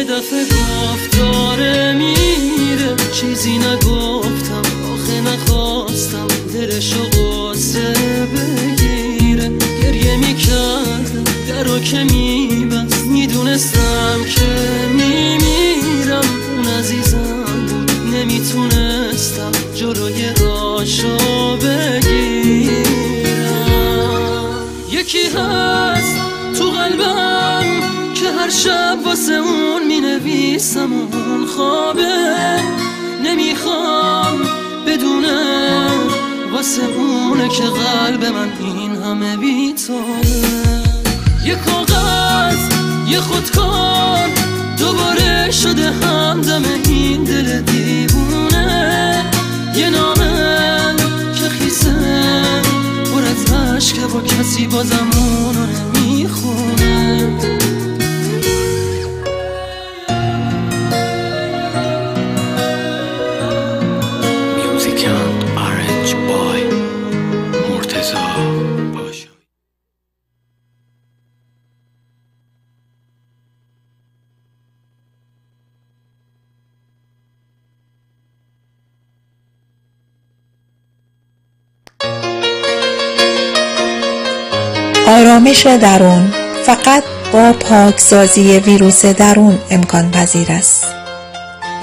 دفعه گفت داره میره، چیزی نگفتم آخه نخواستم دلشو قصه بگیره. گریه میکردم درو که میبست، میدونستم که میمیرم. اون عزیزم بود نمیتونستم جلوی راشو بگیرم. یکی هست تو قلبم که هر شب واسه اون مینویسم، اون خوابه نمیخوام بدونه، واسه اونه که قلب من این همه بی‌تابه. یه کاغذ یه خودکار دوباره شده همدم این دل دیوونه. یه نامه که خیسه پر از عشقه و کسی بازم اونو نمیخونه. آرامش درون فقط با پاکسازی ویروس درون امکان پذیر است.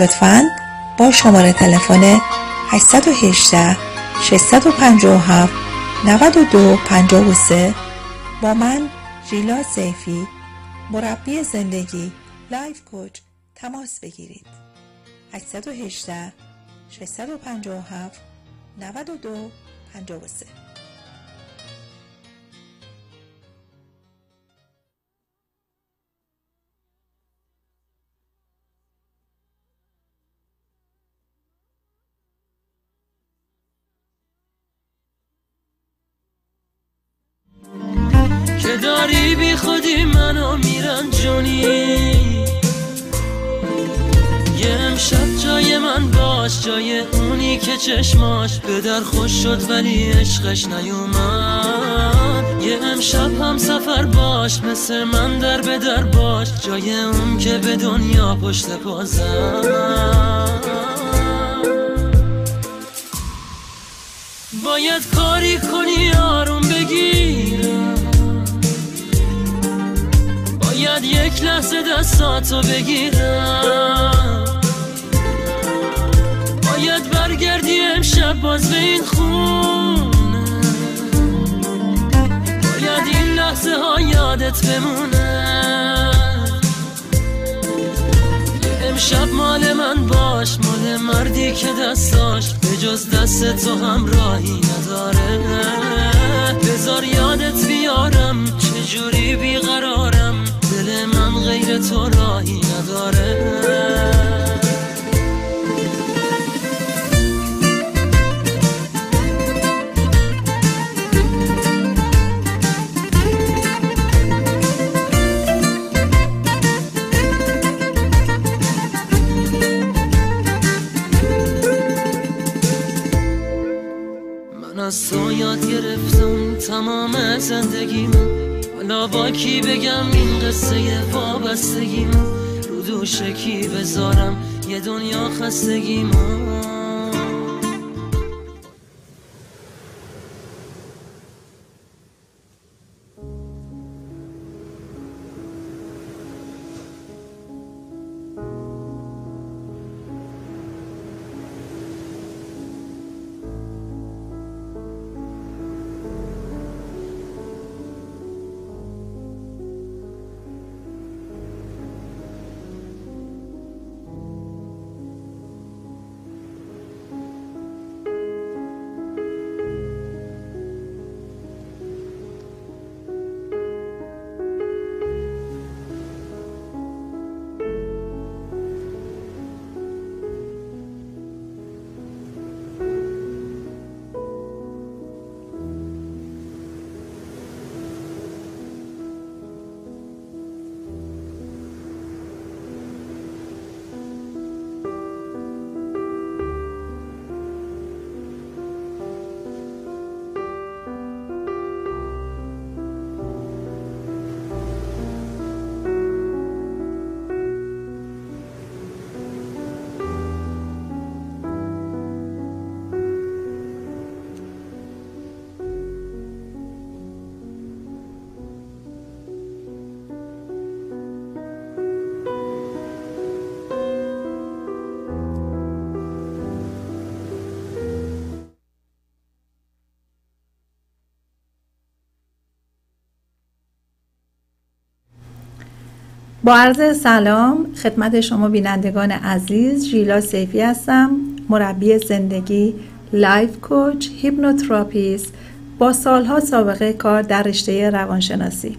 لطفاً با شماره تلفن 818 657 9253 با من ژیلا سیفی، مربی زندگی لایف کوچ تماس بگیرید. 818 657 9253. که داری بی خودی منو میرنجونی. یه امشب جای من باش، جای اونی که چشماش به در خوش شد ولی عشقش نیومد. یه امشب هم سفر باش، مثل من در به در باش، جای اون که به دنیا پشت پا زد. باید کاری کنی آروم بگیرم، باید یک لحظه دستاتو بگیرم، باید برگردی امشب باز به این خونه، باید این لحظه ها یادت بمونه. امشب مال من باش، مال مردی که دستاش به جز دست تو همراهی نداره. بذار یادت بیارم چجوری بیقرارم، دل من غیر تو راهی نداره. از تو یاد گرفتم تمام زندگیم، حالا با کی بگم این قصه وابستگیم، رو دوش کی بذارم یه دنیا خستگیم. با عرض سلام خدمت شما بینندگان عزیز، ژیلا سیفی هستم، مربی زندگی، لایف کوچ، هیپنوتراپیست با سالها سابقه کار در رشته روانشناسی.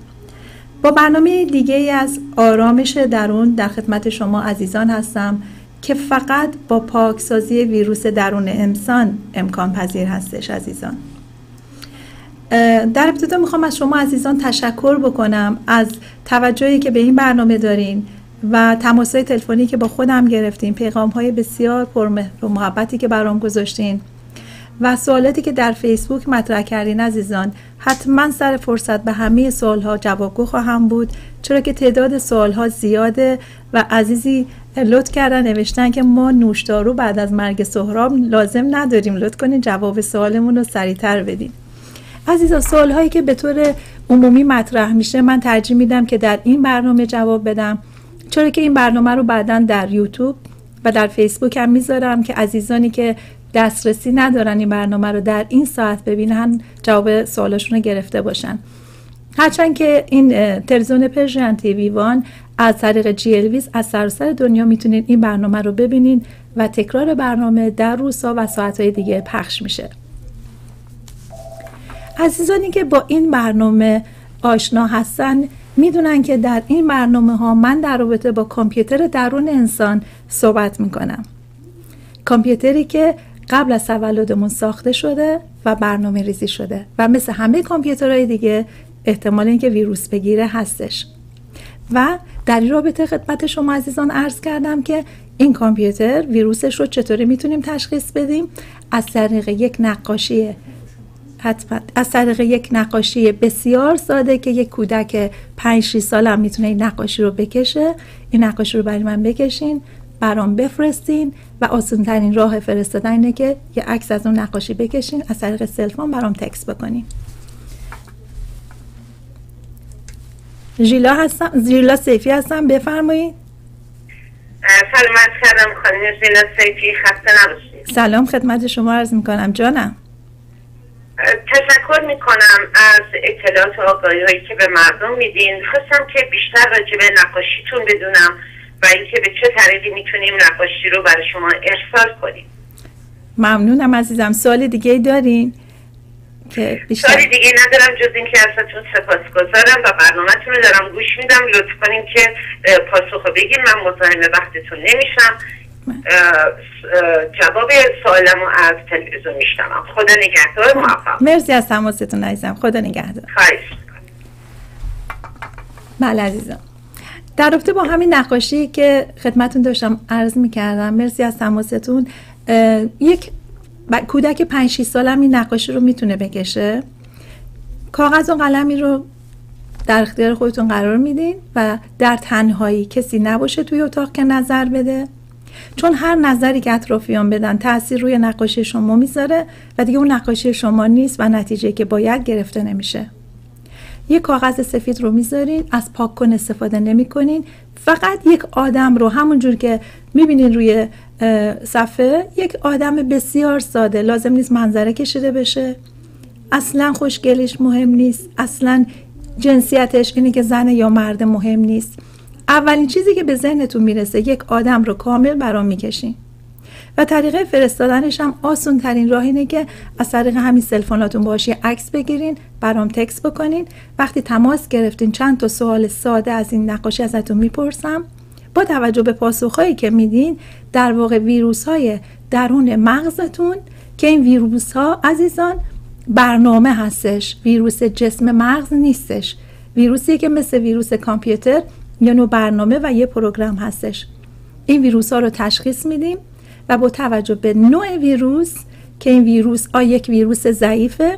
با برنامه دیگه از آرامش درون در خدمت شما عزیزان هستم که فقط با پاکسازی ویروس درون انسان امکان پذیر هستش. عزیزان، در ابتدا میخوام از شما عزیزان تشکر بکنم از توجهی که به این برنامه دارین و تماس‌های تلفنی که با خودم گرفتین، پیغام‌های بسیار پرمهر و محبتی که برام گذاشتین و سوالاتی که در فیسبوک مطرح کردین. عزیزان، حتما سر فرصت به همه سوال‌ها جوابگو خواهم بود، چرا که تعداد سوال‌ها زیاده و عزیزی لطف کردن نوشتن که ما نوشدارو بعد از مرگ سهراب لازم نداریم، لطف کنین جواب سوالمون رو سریع‌تر بدین. عزیزان، سوال‌هایی که به طور عمومی مطرح میشه من ترجیح میدم که در این برنامه جواب بدم، چرا که این برنامه رو بعداً در یوتیوب و در فیسبوک هم میذارم که عزیزانی که دسترسی ندارن این برنامه رو در این ساعت ببینن جواب سوالاشون رو گرفته باشن. هرچند که این تلویزیون پرژن تیوی وان از طریق GLVیز از سراسر دنیا میتونید این برنامه رو ببینین و تکرار برنامه در روزها و ساعتهای دیگه پخش میشه. عزیزانی که با این برنامه آشنا هستن میدونن که در این برنامه ها من در رابطه با کامپیوتر درون انسان صحبت میکنم. کامپیوتری که قبل از تولدمون ساخته شده و برنامه ریزی شده و مثل همه کامپیوترهای دیگه احتمال اینکه ویروس بگیره هستش. و در این رابطه خدمت شما عزیزان عرض کردم که این کامپیوتر ویروسش رو چطوری میتونیم تشخیص بدیم؟ از طریق یک نقاشی بسیار ساده که یک کودک 5-6 ساله هم میتونه این نقاشی رو بکشه. این نقاشی رو برای من بکشین، برام بفرستین و آسان ترین راه فرستادن اینه که یه عکس از اون نقاشی بکشین، از طریق سلفون برام تکست بکنین. ژیلا سیفی هستم، بفرمایید. سلامت کردم خانم ژیلا سیفی، خسته نباشید. سلام خدمت شما عرض میکنم جانم. تشکر میکنم از اطلاعات و آگاهی‌هایی که به مردم میدین. خواستم که بیشتر راجع به نقاشیتون بدونم و اینکه به چه طریقی میتونیم نقاشی رو برای شما ارسال کنیم. ممنونم عزیزم. سوال دیگه دارین؟ که بیشتر سوال دیگه ندارم جز اینکه ازتون سپاسگزارم و برنامه‌تون رو دارم گوش میدم. لطف کنین که پاسخو بگین، من مزاحم وقتتون نمیشم. جواب سوالمو از تلویزیون میشنوم. خدا نگهدار، موفق. مرسی از تماستون عزیزم، خدا نگهدار. خواهش. بله عزیزم، در رابطه با همین نقاشی که خدمتون داشتم عرض میکردم، مرسی از تماستون. یک کودک 5-6 ساله هم این نقاشی رو میتونه بکشه. کاغذ و قلمی رو در اختیار خودتون قرار میدین و در تنهایی کسی نباشه توی اتاق که نظر بده، چون هر نظری که اطرافیان بدن تأثیر روی نقاشی شما میذاره و دیگه اون نقاشی شما نیست و نتیجه که باید گرفته نمیشه. یک کاغذ سفید رو میذارین، از پاک کن استفاده نمی کنین، فقط یک آدم رو همونجور که میبینین روی صفحه، یک آدم بسیار ساده، لازم نیست منظره کشیده بشه، اصلا خوشگلیش مهم نیست، اصلا جنسیتش اینه که زن یا مرد مهم نیست. اولین چیزی که به ذهنتون میرسه یک آدم رو کامل برام میکشین و طریقه فرستادنش هم آسان ترین راه اینه که از طریق همین سلفوناتون باشه عکس بگیرین، برام تکست بکنین. وقتی تماس گرفتین چند تا سوال ساده از این نقاشی ازتون میپرسم. با توجه به پاسخهایی که میدین، در واقع ویروس‌های درون مغزتون که این ویروس‌ها عزیزان برنامه هستش، ویروس جسم مغز نیستش. ویروسی که مثل ویروس کامپیوتر یه نوع برنامه و یه پروگرام هستش. این ویروس ها رو تشخیص میدیم و با توجه به نوع ویروس که این ویروس یک ویروس ضعیفه،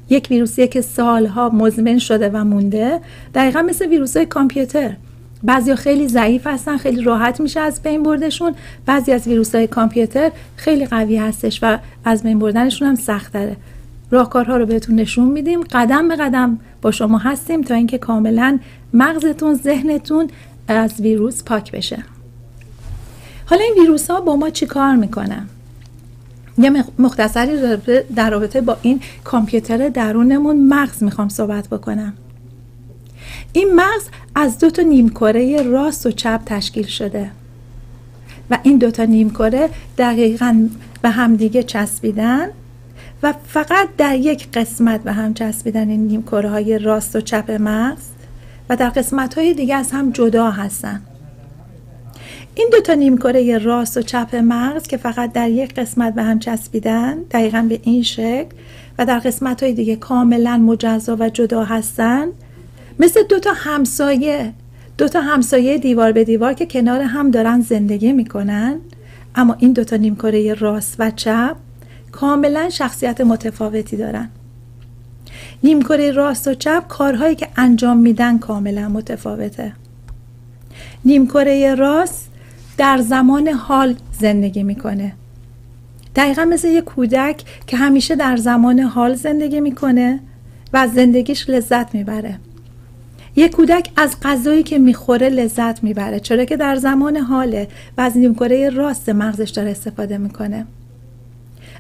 یک ویروسیه که سالها مزمن شده و مونده، دقیقا مثل ویروس های کامپیوتر. بعضی خیلی ضعیف هستن، خیلی راحت میشه از بین بردشون. بعضی از ویروس های کامپیوتر خیلی قوی هستش و از بین بردنشون هم سخت تره. راهکارها رو بهتون نشون میدیم، قدم به قدم با شما هستیم تا اینکه کاملا مغزتون، ذهنتون از ویروس پاک بشه. حالا این ویروس ها با ما چی کار میکنن؟ یه مختصری در رابطه با این کامپیوتر درونمون مغز میخوام صحبت بکنم. این مغز از 2 نیمکره راست و چپ تشکیل شده و این 2 نیمکره دقیقاً به هم دیگه چسبیدن و فقط در یک قسمت به هم چسبیدن این نیمکره های راست و چپ مغز و در قسمت های دیگه از هم جدا هستن. این 2 نیمکره راست و چپ مغز که فقط در یک قسمت به هم چسبیدن دقیقاً به این شکل و در قسمت های دیگه کاملا مجزا و جدا هستن، مثل 2 همسایه دیوار به دیوار که کنار هم دارن زندگی میکنن، اما این 2 نیمکره راست و چپ کاملا شخصیت متفاوتی دارن. نیمکره راست و چپ کارهایی که انجام میدن کاملا متفاوته. نیمکره راست در زمان حال زندگی میکنه، دقیقا مثل یک کودک که همیشه در زمان حال زندگی میکنه و از زندگیش لذت میبره. یک کودک از غذایی که میخوره لذت میبره چرا که در زمان حاله و از نیمکره راست مغزش داره استفاده میکنه.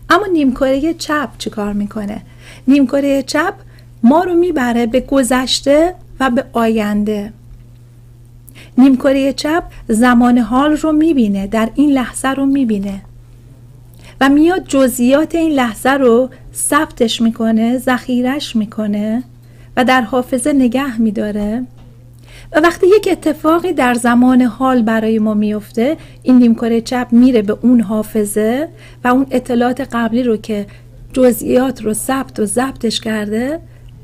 اما نیمکره چپ چی کار میکنه؟ نیمکره چپ ما رو میبره به گذشته و به آینده. نیمکره چپ زمان حال رو میبینه، در این لحظه رو میبینه و میاد جزئیات این لحظه رو ثبتش میکنه، ذخیرش میکنه و در حافظه نگه میداره و وقتی یک اتفاقی در زمان حال برای ما میفته، این نیمکره چپ میره به اون حافظه و اون اطلاعات قبلی رو که جزئیات رو ثبت و ضبطش کرده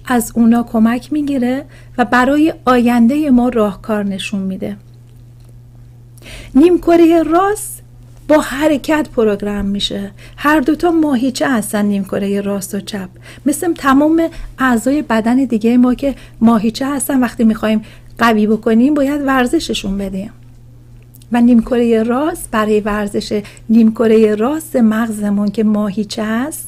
از اونا کمک میگیره و برای آینده ما راهکار نشون میده. نیمکره راست با حرکت پروگرام میشه. هر 2 ماهیچه هستن نیمکره راست و چپ، مثل تمام اعضای بدن دیگه ما که ماهیچه هستن. وقتی میخوایم قوی بکنیم باید ورزششون بدیم و نیمکره راست برای ورزش نیمکره راست مغزمون که ماهیچه هست،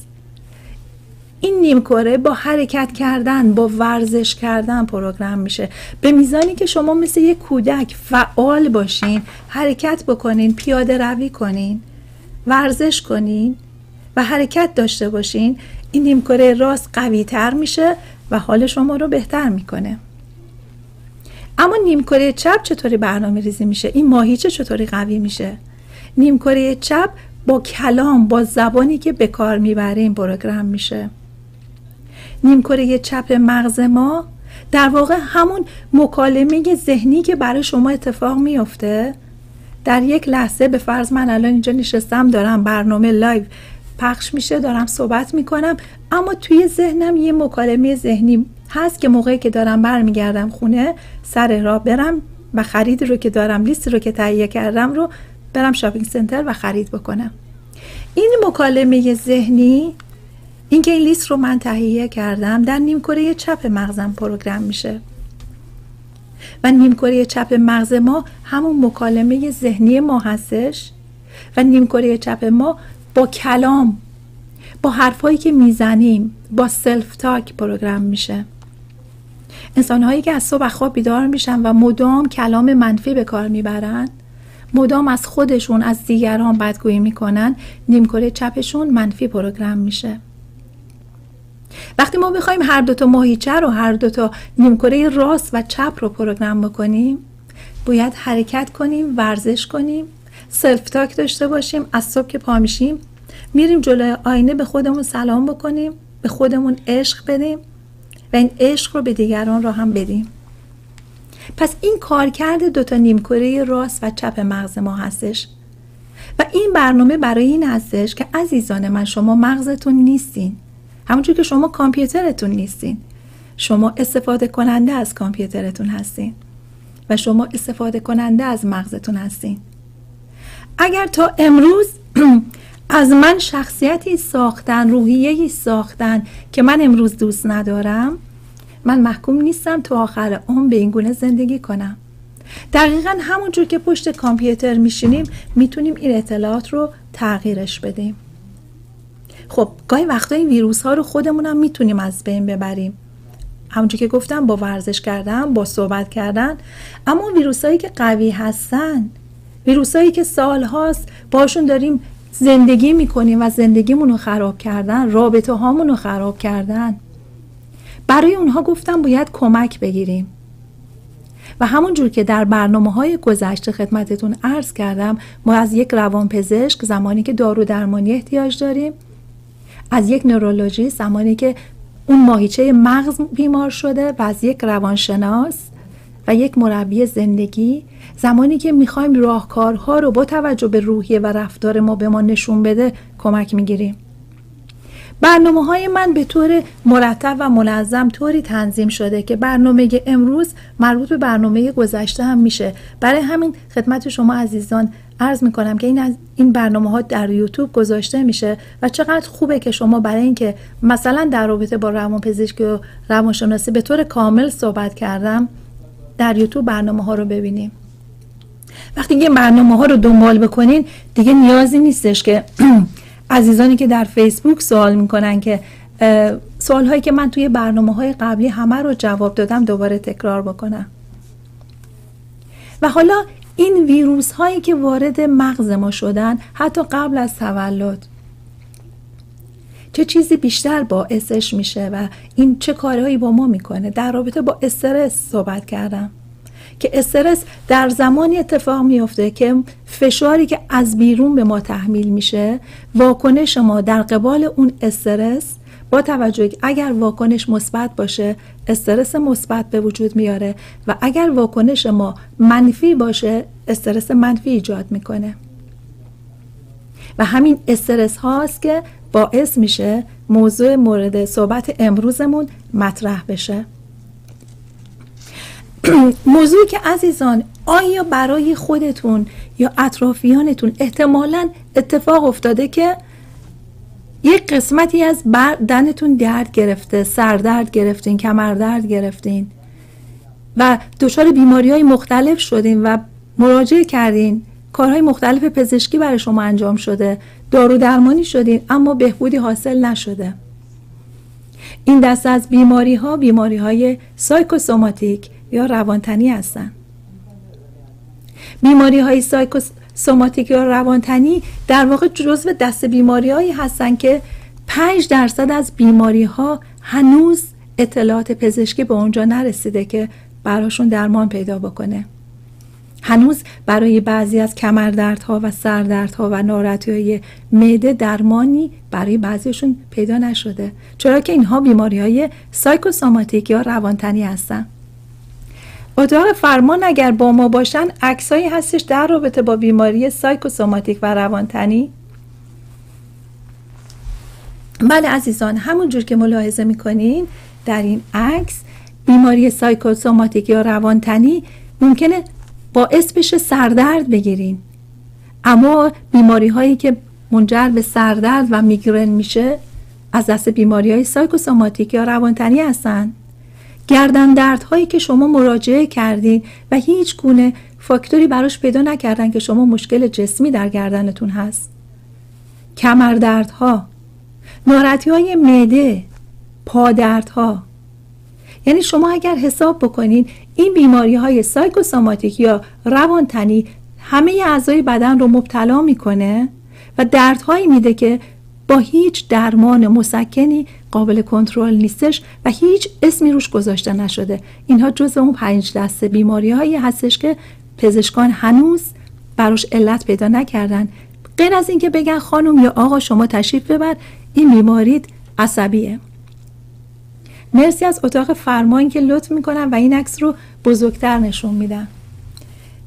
این نیمکره با حرکت کردن، با ورزش کردن پروگرام میشه. به میزانی که شما مثل یک کودک فعال باشین، حرکت بکنین، پیاده روی کنین، ورزش کنین و حرکت داشته باشین، این نیمکره راست قوی تر میشه و حال شما رو بهتر میکنه. اما نیمکره چپ چطوری برنامه ریزی میشه؟ این ماهیچه چطوری قوی میشه؟ نیمکره چپ با کلام، با زبانی که به کار میبریم پروگرام میشه. نیمکره چپ مغز ما در واقع همون مکالمه ذهنی که برای شما اتفاق میفته در یک لحظه. به فرض من الان اینجا نشستم دارم برنامه لایو پخش میشه، دارم صحبت میکنم، اما توی ذهنم یه مکالمه ذهنی هست که موقعی که دارم برمیگردم خونه سر راه برم و خریدی رو که دارم، لیستی رو که تهیه کردم رو برم شاپینگ سنتر و خرید بکنم. این مکالمه ذهنی، این که این لیست رو من تهیه کردم، در نیمکره چپ مغزم پروگرام میشه و نیمکره چپ مغز ما همون مکالمه ذهنی ما هستش و نیمکره چپ ما با کلام، با حرفایی که میزنیم، با سلف تاک پروگرام میشه. انسان‌هایی که از صبح خواب بیدار میشن و مدام کلام منفی به کار میبرن، مدام از خودشون، از دیگران بدگویی میکنن، نیمکره چپشون منفی پروگرام میشه. وقتی ما بخوایم هر 2 ماهیچه رو، هر 2 نیمکره راست و چپ رو پروگرام بکنیم، باید حرکت کنیم، ورزش کنیم، سلف تاک داشته باشیم. از صبح که پا میشیم میریم جلوی آینه به خودمون سلام بکنیم، به خودمون عشق بدیم و این عشق رو به دیگران رو هم بدیم. پس این کارکرد 2 نیمکره راست و چپ مغز ما هستش و این برنامه برای این هستش که عزیزان من، شما مغزتون نیستین، همونجور که شما کامپیوترتون نیستین. شما استفاده کننده از کامپیوترتون هستین و شما استفاده کننده از مغزتون هستین. اگر تا امروز از من شخصیتی ساختن، روحیه‌ای ساختن که من امروز دوست ندارم، من محکوم نیستم تا آخر عمر به این گونه زندگی کنم. دقیقاً همونجور که پشت کامپیوتر میشینیم میتونیم این اطلاعات رو تغییرش بدیم. خب گاهی وقتا این ویروس ها رو خودمون هم میتونیم از بین ببریم، همونجور که گفتم، با ورزش کردن، با صحبت کردن. اما ویروس هایی که قوی هستن، ویروس هایی که سال هاست باشون داریم زندگی میکنیم و زندگیمون رو خراب کردن، رابطه هامون رو خراب کردن، برای اونها گفتم باید کمک بگیریم. و همون جور که در برنامه‌های گذشته خدمتتون عرض کردم، ما از یک روانپزشک زمانی که دارو درمانی احتیاج داریم، از یک نورولوژیست زمانی که اون ماهیچه مغز بیمار شده و از یک روانشناس و یک مربی زندگی زمانی که میخوایم راهکارها رو با توجه به روحیه و رفتار ما به ما نشون بده کمک میگیریم. برنامه‌های من به طور مرتب و منظم طوری تنظیم شده که برنامه امروز مربوط به برنامه گذشته هم میشه. برای همین خدمت شما عزیزان عرض میکنم که این برنامه‌ها در یوتیوب گذاشته میشه و چقدر خوبه که شما برای اینکه مثلا در رابطه با روانپزشکی و روانشناسی به طور کامل صحبت کردم در یوتیوب برنامه‌ها رو ببینیم. وقتی این برنامه‌ها رو دنبال بکنین دیگه نیازی نیستش که عزیزانی که در فیسبوک سوال میکنن که سوالهایی که من توی برنامه‌های قبلی همه رو جواب دادم دوباره تکرار بکنم. و حالا این ویروس هایی که وارد مغز ما شدن حتی قبل از تولد چه چیزی بیشتر باعثش میشه و این چه کارهایی با ما میکنه. در رابطه با استرس صحبت کردم که استرس در زمانی اتفاق میفته که فشاری که از بیرون به ما تحمیل میشه، واکنش ما در قبال اون استرس با توجه که اگر واکنش مثبت باشه استرس مثبت به وجود میاره و اگر واکنش ما منفی باشه استرس منفی ایجاد میکنه و همین استرس هاست که باعث میشه موضوع مورد صحبت امروزمون مطرح بشه. موضوعی که عزیزان آیا برای خودتون یا اطرافیانتون احتمالاً اتفاق افتاده که یک قسمتی از بدنتون درد گرفته، سردرد گرفتین، کمردرد گرفتین و دچار بیماری‌های مختلف شدین و مراجعه کردین، کارهای مختلف پزشکی برای شما انجام شده، دارو درمانی شدین اما بهبودی حاصل نشده. این دسته از بیماری‌های سایکوسوماتیک یا روانتنی هستن. بیماری‌های سایکوسوماتیک یا روانتنی در واقع جزو دسته بیماری‌هایی هستن که 5% از بیماری‌ها هنوز اطلاعات پزشکی به اونجا نرسیده که براشون درمان پیدا بکنه. هنوز برای بعضی از کمردردها و سردردها و ناراحتی‌های معده درمانی برای بعضیشون پیدا نشده، چرا که اینها بیماری‌های سایکوسوماتیک یا روانتنی هستن. اتاق فرمان اگر با ما باشن عکسایی هستش در رابطه با بیماری سایکوسوماتیک و روانتنی. بله عزیزان، همون جور که ملاحظه میکنین در این عکس بیماری سایکوسوماتیک یا روانتنی ممکنه باعث بشه سردرد بگیرین، اما بیماری هایی که منجر به سردرد و میگرن میشه از دست بیماری های سایکوسوماتیک یا روانتنی هستن. گردن درد هایی که شما مراجعه کردین و هیچ گونه فاکتوری براش پیدا نکردن که شما مشکل جسمی در گردنتون هست، کمردردها، ناراحتی های معده، پادردها. یعنی شما اگر حساب بکنین این بیماری های سایکوسوماتیک یا روانتنی همه اعضای بدن رو مبتلا میکنه و دردهایی میده که با هیچ درمان مسکنی قابل کنترل نیستش و هیچ اسمی روش گذاشته نشده. اینها جزو اون 5 دسته بیماری هایی هستش که پزشکان هنوز براش علت پیدا نکردن، غیر از اینکه بگن خانم یا آقا شما تشریف ببر این بیماریت عصبیه. مرسی از اتاق فرمان که لطف میکنن و این عکس رو بزرگتر نشون میدن.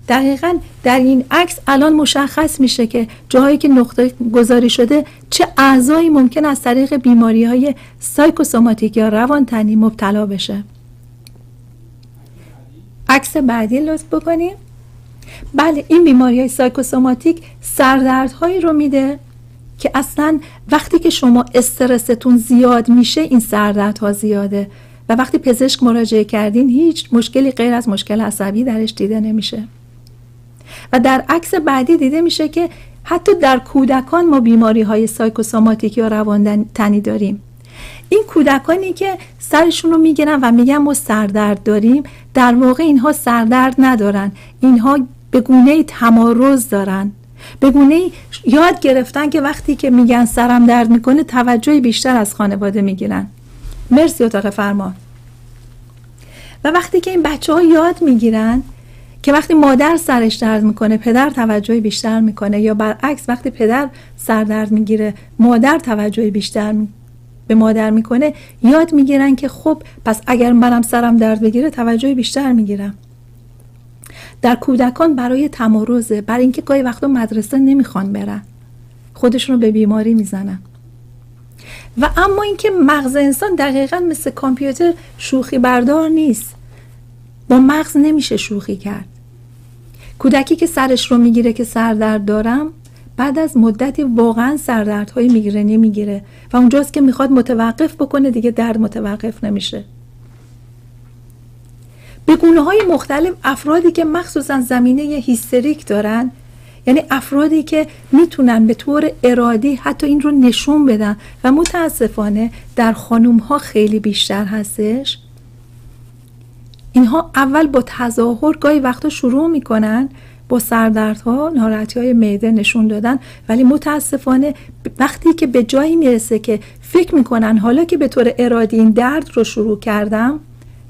دقیقاً در این عکس الان مشخص میشه که جاهایی که نقطه گذاری شده چه اعضایی ممکن از طریق بیماری‌های سایکوسوماتیک یا روانتنی مبتلا بشه. عکس بعدی لطف بکنیم. بله، این بیماری‌های سایکوسوماتیک سردردهایی رو میده که اصلاً وقتی که شما استرستون زیاد میشه این سردردها زیاده و وقتی پزشک مراجعه کردین هیچ مشکلی غیر از مشکل عصبی درش دیده نمیشه. و در عکس بعدی دیده میشه که حتی در کودکان ما بیماری های سایکوسوماتیک یا روانتنی داریم. این کودکانی که سرشون رو میگیرن و میگن ما سردرد داریم، در واقع اینها سردرد ندارن، اینها به گونه‌ای تمارض دارن، به گونه‌ای یاد گرفتن که وقتی که میگن سرم درد میکنه توجه بیشتر از خانواده میگیرن. مرسی اتاق فرمان. و وقتی که این بچه ها یاد میگیرن که وقتی مادر سرش درد میکنه پدر توجه بیشتر میکنه، یا برعکس وقتی پدر سر درد میگیره مادر توجه بیشتر به مادر میکنه، یاد میگیرن که خب پس اگر منم سرم درد بگیره توجه بیشتر میگیرم. در کودکان برای تمرزه، برای اینکه گاهی وقتا مدرسه نمیخوان برن، خودشون رو به بیماری میزنن. و اما اینکه مغز انسان دقیقاً مثل کامپیوتر شوخی بردار نیست، با مغز نمیشه شوخی کرد. کودکی که سرش رو میگیره که سردرد دارم، بعد از مدتی واقعا سردردهای میگرنی میگیره و اونجاست که میخواد متوقف بکنه، دیگه درد متوقف نمیشه. به گونه‌های مختلف افرادی که مخصوصا زمینه هیستریک دارن، یعنی افرادی که میتونن به طور ارادی حتی این رو نشون بدن و متاسفانه در خانوم‌ها خیلی بیشتر هستش، اینها اول با تظاهر گاهی وقتا شروع میکنن با سردردها، ناراحتی‌های معده نشون دادن، ولی متاسفانه وقتی که به جایی میرسه که فکر میکنن حالا که به طور ارادی این درد رو شروع کردم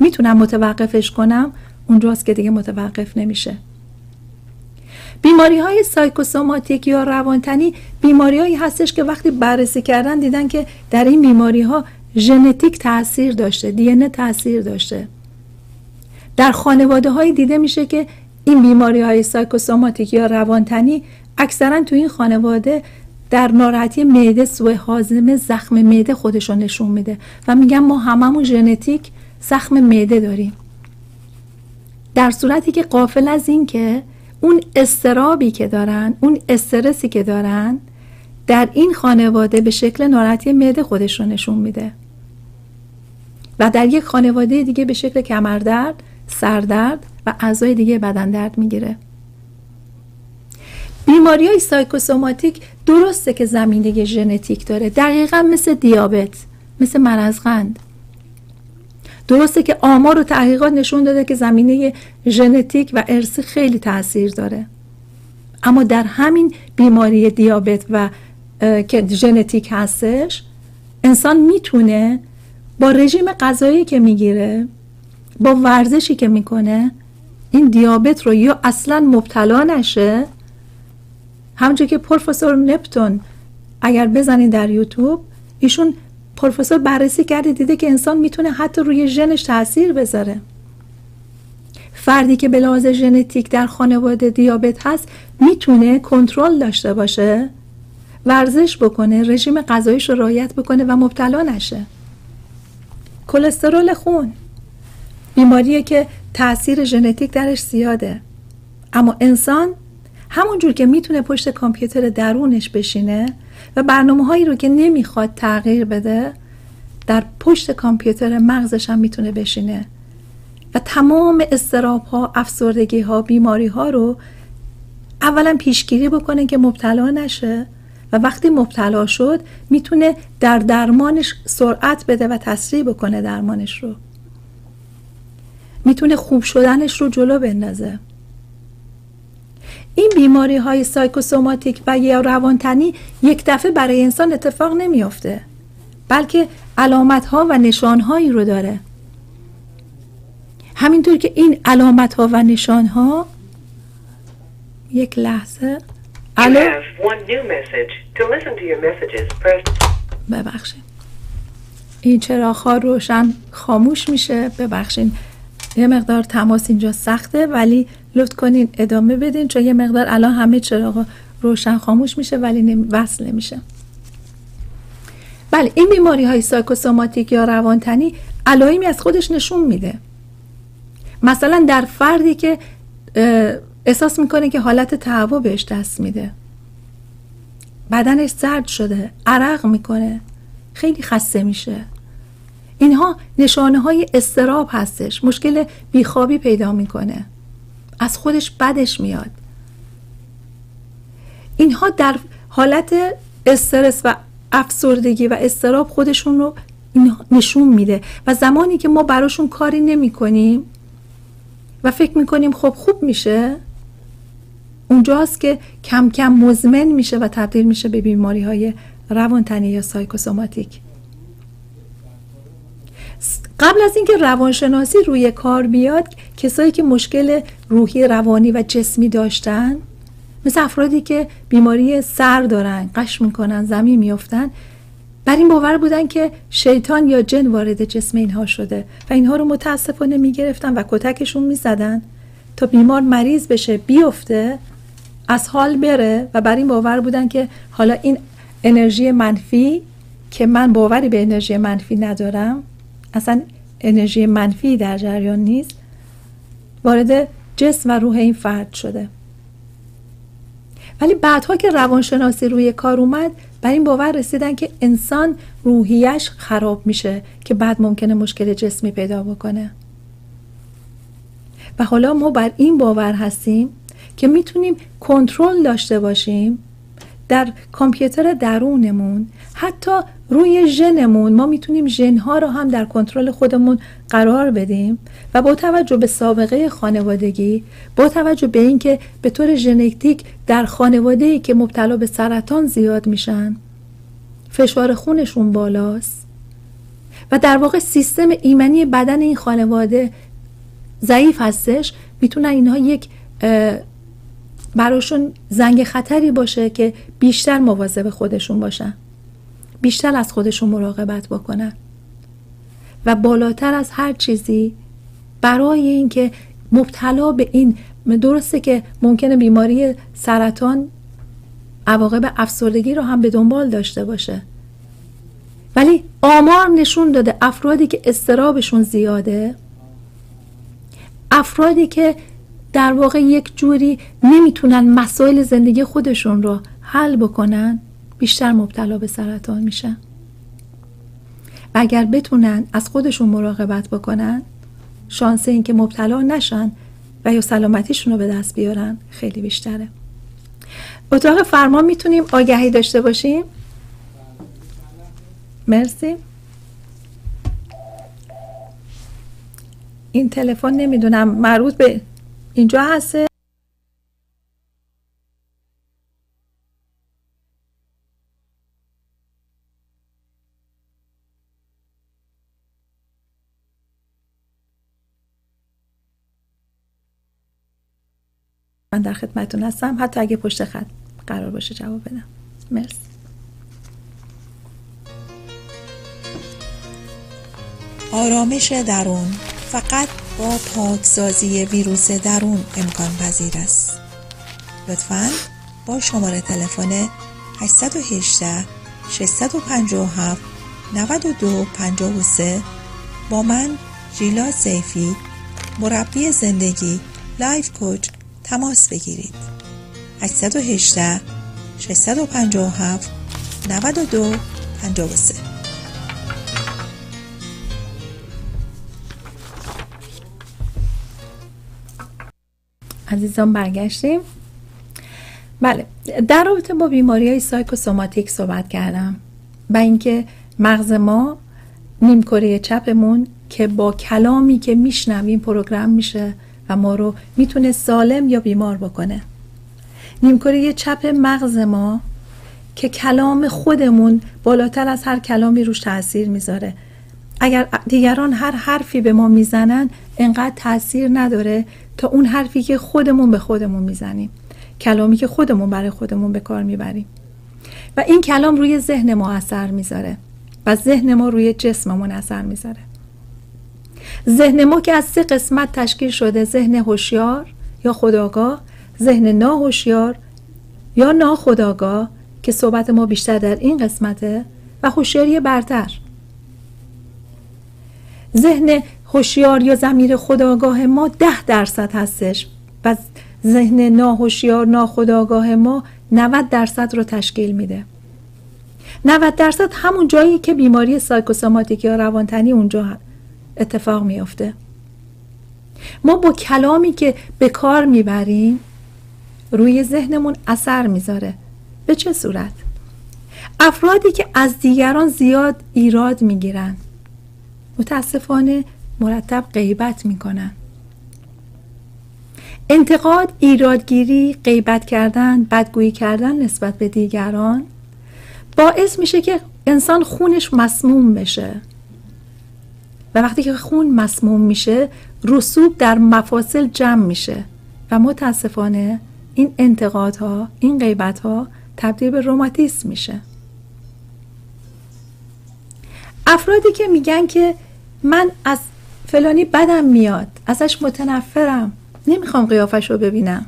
میتونم متوقفش کنم، اونجاست که دیگه متوقف نمیشه. بیماری‌های سایکوسوماتیک یا روانتنی بیماری‌هایی هستش که وقتی بررسی کردن دیدن که در این بیماری‌ها ژنتیک تأثیر داشته، دی ان ای تأثیر داشته. در خانواده‌های دیده میشه که این بیماری‌های سایکوسوماتیک یا روانتنی اکثرا تو این خانواده در ناراحتی معده، سوء هاضمه، زخم معده خودشون نشون میده و میگن ما هممون ژنتیک زخم معده داریم، در صورتی که غافل از این که اون اضطرابی که دارن، اون استرسی که دارن در این خانواده به شکل ناراحتی معده خودش رو نشون میده و در یک خانواده دیگه به شکل کمردرد، سردرد و اعضای دیگه بدن درد میگیره. بیماری‌های سایکوسوماتیک درسته که زمینه ژنتیک داره، دقیقاً مثل دیابت، مثل مرض قند. درسته که آمار و تحقیقات نشون داده که زمینه ژنتیک و ارثی خیلی تأثیر داره، اما در همین بیماری دیابت و که ژنتیک هستش، انسان میتونه با رژیم غذایی که میگیره، با ورزشی که میکنه، این دیابت رو یا اصلا مبتلا نشه. همونجور که پروفسور نپتون اگر بزنین در یوتیوب، ایشون پروفسور بررسی کرده دیده که انسان میتونه حتی روی ژنش تاثیر بذاره. فردی که به لحاظ ژنتیک در خانواده دیابت هست میتونه کنترل داشته باشه، ورزش بکنه، رژیم غذاییش رو رعایت بکنه و مبتلا نشه. کلسترول خون بیماریه که تاثیر ژنتیک درش زیاده، اما انسان همونجور که میتونه پشت کامپیوتر درونش بشینه و برنامه‌هایی رو که نمیخواد تغییر بده در پشت کامپیوتر مغزش هم میتونه بشینه و تمام اضطراب‌ها، افسردگی‌ها، بیماری‌ها رو اولا پیشگیری بکنه که مبتلا نشه و وقتی مبتلا شد میتونه در درمانش سرعت بده و تسریع بکنه درمانش رو، میتونه خوب شدنش رو جلو بندازه. این بیماری های سایکوسوماتیک و یا روانتنی یک دفعه برای انسان اتفاق نمیافته، بلکه علامت ها و نشان هایی رو داره. همینطور که این علامت ها و نشان ها، یک لحظه، ببخشید این چراغ ها روشن خاموش میشه، ببخشید یه مقدار تماس اینجا سخته، ولی لطف کنین ادامه بدین چون یه مقدار الان همه چراغ روشن خاموش میشه ولی وصل نمیشه. بله، این بیماری های سایکوسوماتیک یا روانتنی علائمی از خودش نشون میده. مثلا در فردی که احساس میکنه که حالت تهوع بهش دست میده، بدنش سرد شده، عرق میکنه، خیلی خسته میشه، اینها نشانه های اضطراب هستش. مشکل بیخوابی پیدا میکنه، از خودش بدش میاد. اینها در حالت استرس و افسردگی و اضطراب خودشون رو نشون میده و زمانی که ما براشون کاری نمی کنیم و فکر میکنیم خب خوب میشه، اونجاست که کم کم مزمن میشه و تبدیل میشه به بیماری های روانتنی یا سایکوسوماتیک. قبل از اینکه روانشناسی روی کار بیاد، کسایی که مشکل روحی، روانی و جسمی داشتن، مثل افرادی که بیماری سر دارن، قش میکنن، زمین میافتن، بر این باور بودن که شیطان یا جن وارد جسم اینها شده و اینها رو متاسفانه میگرفتن و کتکشون میزدن تا بیمار مریض بشه، بیفته، از حال بره، و بر این باور بودن که حالا این انرژی منفی که من باوری به انرژی منفی ندارم، اصلا انرژی منفی در جریان نیست، وارد جسم و روح این فرد شده. ولی بعدها که روانشناسی روی کار اومد، بر این باور رسیدن که انسان روحیش خراب میشه که بعد ممکنه مشکل جسمی پیدا بکنه. و حالا ما بر این باور هستیم که میتونیم کنترل داشته باشیم در کامپیوتر درونمون، حتی روی ژنمون. ما میتونیم ژنها رو هم در کنترل خودمون قرار بدیم و با توجه به سابقه خانوادگی، با توجه به اینکه به طور ژنتیک در خانواده‌ای که مبتلا به سرطان زیاد میشن، فشار خونشون بالاست و در واقع سیستم ایمنی بدن این خانواده ضعیف هستش، میتونن اینها یک براشون زنگ خطری باشه که بیشتر مواظب خودشون باشن، بیشتر از خودشون مراقبت بکنن و بالاتر از هر چیزی برای اینکه مبتلا به این، درسته که ممکنه بیماری سرطان عواقب افسردگی رو هم به دنبال داشته باشه، ولی آمار نشون داده افرادی که اضطرابشون زیاده، افرادی که در واقع یک جوری نمیتونن مسائل زندگی خودشون رو حل بکنن، بیشتر مبتلا به سرطان میشن. و اگر بتونن از خودشون مراقبت بکنن، شانس این که مبتلا نشن و یا سلامتیشون رو به دست بیارن خیلی بیشتره. اتاق فرمان میتونیم آگهی داشته باشیم؟ مرسی. این تلفن نمیدونم مربوط به اینجا هسته؟ من در خدمتتون هستم، حتی اگه پشت خط قرار باشه جواب بدم. مرسی. آرامش درون فقط با پاکسازی ویروس درون امکان پذیر است. لطفاً با شماره تلفن 818 657 9253 با من ژیلا سیفی، مربی زندگی، لایف کوچ تماس بگیرید. 818 657 9253. عزیزان برگشتیم. بله، در رابطه با بیماری‌های سایکوسوماتیک صحبت کردم و اینکه مغز ما، نیمکره چپمون که با کلامی که میشنویم پروگرام میشه و ما رو میتونه سالم یا بیمار بکنه. نیمکره چپ مغز ما که کلام خودمون بالاتر از هر کلامی روش تأثیر میذاره. اگر دیگران هر حرفی به ما میزنن انقدر تأثیر نداره تا اون حرفی که خودمون به خودمون میزنیم، کلامی که خودمون برای خودمون به کار میبریم و این کلام روی ذهن ما اثر میذاره و ذهن ما روی جسممون اثر میذاره. ذهن ما که از 3 قسمت تشکیل شده: ذهن هوشیار یا خودآگاه، ذهن ناهوشیار یا ناخودآگاه که صحبت ما بیشتر در این قسمته، و هوشیاری برتر. ذهن هوشیار یا ضمیر خودآگاه ما 10% هستش و ذهن ناهوشیار ناخودآگاه ما 90% رو تشکیل میده. 90% همون جایی که بیماری سایکوسوماتیک یا روانتنی اونجا اتفاق میفته. ما با کلامی که به کار میبریم روی ذهنمون اثر میذاره. به چه صورت؟ افرادی که از دیگران زیاد ایراد میگیرن متاسفانه مرتب غیبت میکنن. انتقاد، ایرادگیری، غیبت کردن، بدگویی کردن نسبت به دیگران باعث میشه که انسان خونش مسموم بشه و وقتی که خون مسموم میشه رسوب در مفاصل جمع میشه و متاسفانه این انتقادها، این غیبتها تبدیل به روماتیسم میشه. افرادی که میگن که من از فلانی بدم میاد، ازش متنفرم، نمیخوام قیافش رو ببینم،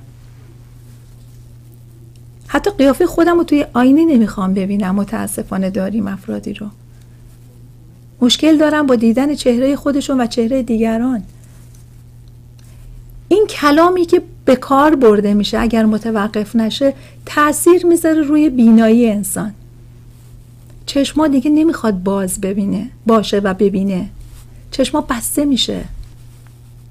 حتی قیافه خودم رو توی آینه نمیخوام ببینم. متاسفانه داریم افرادی رو مشکل دارن با دیدن چهره خودشون و چهره دیگران. این کلامی که به کار برده میشه اگر متوقف نشه تأثیر میذاره روی بینایی انسان. چشما دیگه نمیخواد باز باشه و ببینه، چشما بسته میشه.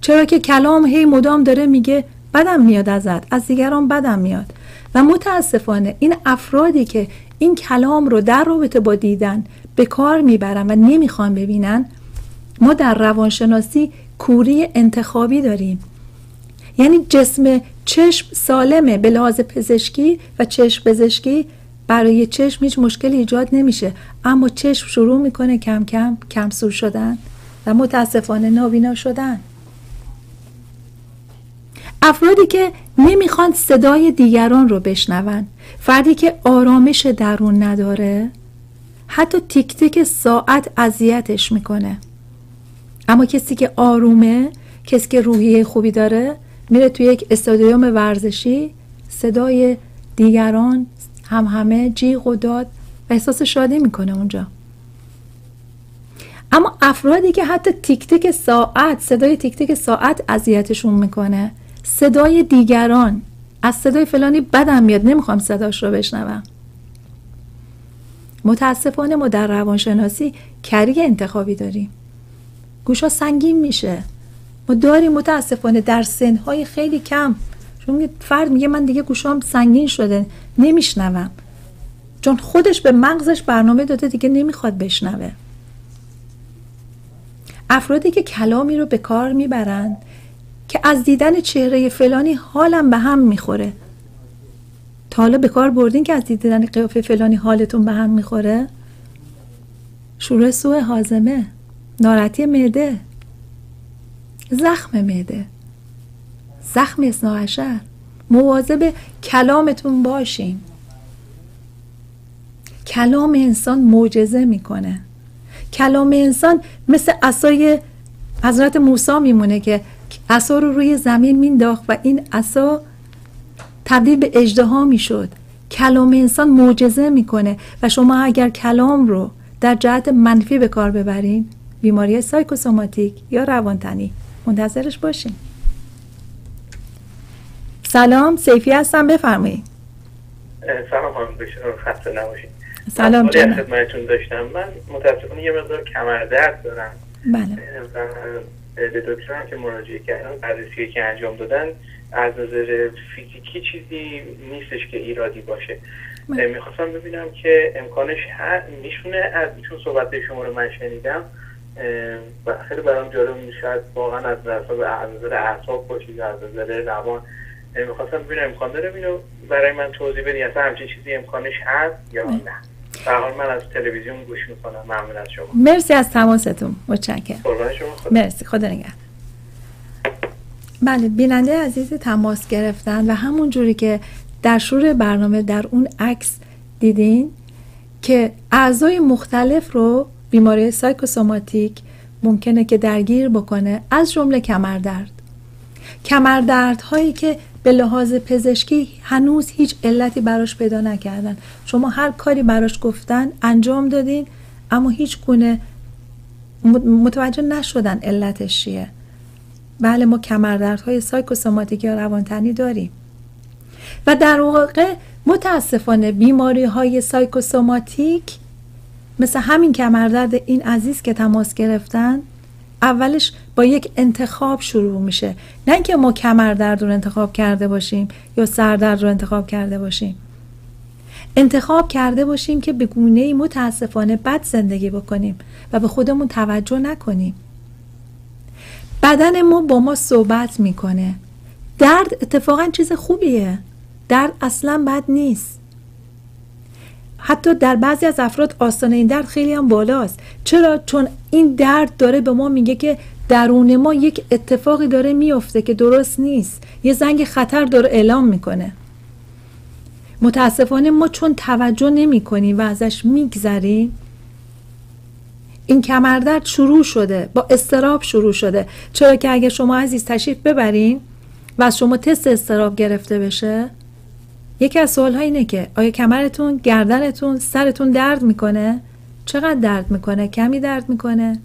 چرا که کلام هی مدام داره میگه بدم میاد ازت، از دیگران بدم میاد. و متاسفانه این افرادی که این کلام رو در رابطه با دیدن به کار میبرن و نمیخوان ببینن، ما در روانشناسی کوری انتخابی داریم. یعنی جسم چشم سالمه به لحاظ پزشکی و چشم پزشکی، برای چشم هیچ مشکلی ایجاد نمیشه، اما چشم شروع میکنه کم کم کمسور شدن و متاسفانه نابینا شدن. افرادی که نمیخوان صدای دیگران رو بشنون، فردی که آرامش درون نداره، حتی تیک تیک ساعت اذیتش میکنه. اما کسی که آرومه، کسی که روحیه خوبی داره، میره توی یک استادیوم ورزشی، صدای دیگران همه جیغ و داد و احساس شادی میکنه اونجا. اما افرادی که حتی تیک تیک ساعت، صدای تیک تیک ساعت اذیتشون میکنه، صدای دیگران، از صدای فلانی بدم میاد، نمیخوام صداش رو بشنوم. متاسفانه ما در روانشناسی کری انتخابی داریم، گوشا سنگین میشه. ما داریم متاسفانه در سنهای خیلی کم، چون فرد میگه من دیگه گوشام سنگین شده نمیشنوم، چون خودش به مغزش برنامه داده دیگه نمیخواد بشنوه. افرادی که کلامی رو به کار میبرن که از دیدن چهره فلانی حالم به هم میخوره. تا حالا به کار بردین که از دیدن قیافه فلانی حالتون به هم میخوره؟ شروع سوء هاضمه، ناراحتی معده، زخم معده، زخم اثناعشر. مواظب کلامتون باشین. کلام انسان معجزه میکنه. کلام انسان مثل عصای حضرت موسی میمونه که عصا رو روی زمین مینداخت و این عصا تبدیل به اژدها میشد. کلام انسان معجزه میکنه و شما اگر کلام رو در جهت منفی به کار ببرین، بیماری سایکوسوماتیک یا روانتنی، منتظرش باشین. سلام، سیفی هستم، بفرمایید. سلام خانم دکتر، خسته نباشید. سلام جناب. خدمتتون داشتم. من متاسفانه یه مقدار کمردرد دارم. بله. به دکترم که مراجعه کردم، بررسی که انجام دادن، از نظر فیزیکی چیزی نیستش که ایرادی باشه. میخواستم ببینم که امکانش میشونه، چون صحبت شما رو من شنیدم و خیلی برام جالب میشه، واقعا از نظر اعصاب باشه یا از نظر روان. میخواستم ببینم امکان داره اینو برای من توضیح بدین، اصلا همچین چیزی امکانش هست یا نه؟ در حال من از تلویزیون گوش میکنم. ممنون از شما. مرسی از تماستون، متشکرم. قربان شما. مرسی، خدا نگهدار. بله، بیننده عزیز تماس گرفتن و همون جوری که در شروع برنامه در اون عکس دیدین که اعضای مختلف رو بیماری سایکوسوماتیک ممکنه که درگیر بکنه، از جمله کمردرد. کمردردهایی که به لحاظ پزشکی هنوز هیچ علتی براش پیدا نکردن. شما هر کاری براش گفتن انجام دادین اما هیچ گونه متوجه نشدن علتش چیه. بله، ما کمردردهای سایکوسوماتیک یا روانتنی داریم و در واقع متاسفانه بیماری های سایکوسوماتیک مثل همین کمردرد این عزیز که تماس گرفتن، اولش با یک انتخاب شروع میشه. نه اینکه ما کمردرد رو انتخاب کرده باشیم یا سردرد رو انتخاب کرده باشیم. انتخاب کرده باشیم که به گونه‌ای متاسفانه بد زندگی بکنیم و به خودمون توجه نکنیم. بدن ما با ما صحبت میکنه. درد اتفاقا چیز خوبیه. درد اصلا بد نیست. حتی در بعضی از افراد آستانه این درد خیلی هم بالاست. چرا؟ چون این درد داره به ما میگه که درون ما یک اتفاقی داره میفته که درست نیست، یه زنگ خطر داره اعلام میکنه. متاسفانه ما چون توجه نمی کنیم و ازش میگذریم، این کمردرد شروع شده، با اضطراب شروع شده. چرا که اگه شما عزیز تشریف ببرین و از شما تست اضطراب گرفته بشه، یکی از سوال‌ها اینه که آیا کمرتون، گردنتون، سرتون درد میکنه؟ چقدر درد میکنه؟ کمی درد میکنه؟